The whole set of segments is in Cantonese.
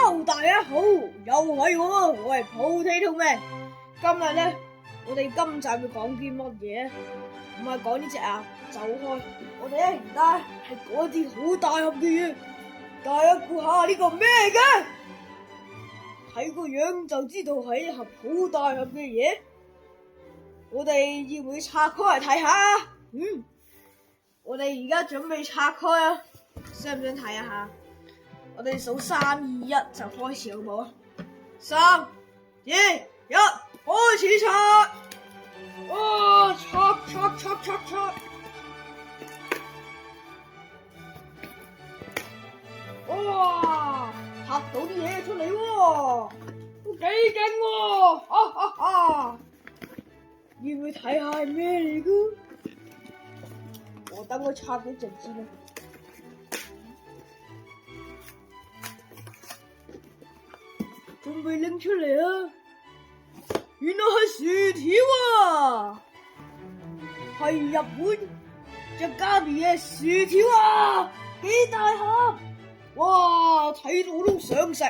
Hello， 大家好，又係我係 Potato Man。今日咧，我哋今集要講啲乜嘢？唔係講呢隻啊，走開！我哋而家係講啲好大盒嘅嘢，大家估下呢個咩嘅？睇個樣就知道係一盒好大盒嘅嘢。我哋要唔要拆開嚟睇下？我哋而家準備拆開啊！想唔想睇一下？我哋數3、2、1就開始好唔好？3、2、1，開始拆！哇！拆！哇！拆到啲嘢出嚟喎，都幾勁喎！要唔要睇下係咩嚟噶？我等我拆到陣先啦。準備拎出嚟啊！原來係薯條啊，係日本隻加比嘅薯條啊，幾大盒！哇，睇到我都想食。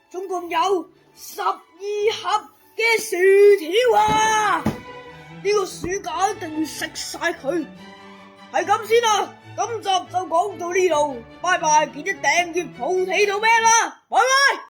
總共有12盒嘅薯條啊！呢個暑假一定要食晒佢。係咁先啦，今集就講到呢度，拜拜！記得訂閱Potato Man啦，拜拜。